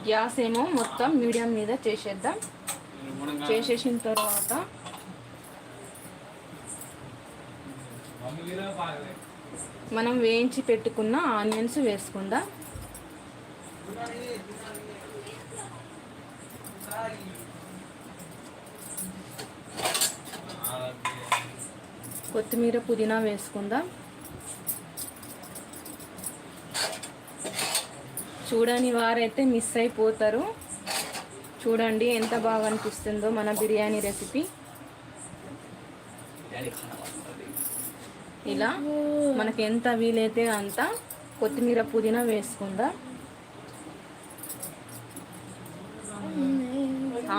Gas ఏమో మొత్తం medium మీద చేసేద్దాం. చేసేసిన తర్వాత మనం వేయించి పెట్టుకున్న ఆనియన్స్ వేసుకుందాం. కొత్తిమీర పుదీనా వేసుకుందాం. చూడని వారైతే మిస్ అయిపోతారు. చూడండి ఎంత బాగా అనిపిస్తుందో మన బిర్యానీ రెసిపీ. ఇలా మనకి ఎంత వీలైతే అంత కొత్తిమీర పుదీనా వేసుకుందాం.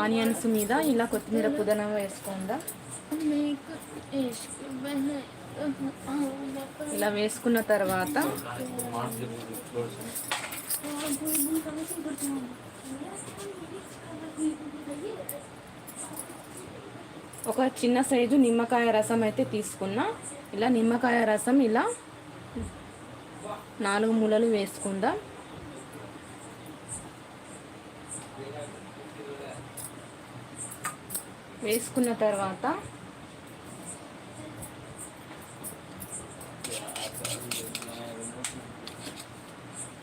ఆనియన్స్ మీద ఇలా కొత్తిమీర పుదీనా వేసుకుందాం. ఇలా వేసుకున్న తర్వాత ఒక చిన్న సైజు నిమ్మకాయ రసం అయితే తీసుకున్నా. ఇలా నిమ్మకాయ రసం ఇలా 4 మూలలు వేసుకుందాం. వేసుకున్న తర్వాత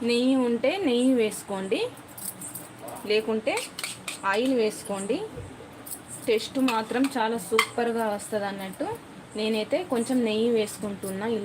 నెయ్యి ఉంటే నెయ్యి వేసుకోండి, లేకుంటే ఆయిల్ వేసుకోండి. టేస్ట్ మాత్రం చాలా సూపర్గా వస్తుంది అన్నట్టు. నేనైతే కొంచెం నెయ్యి వేసుకుంటున్నా ఇలా.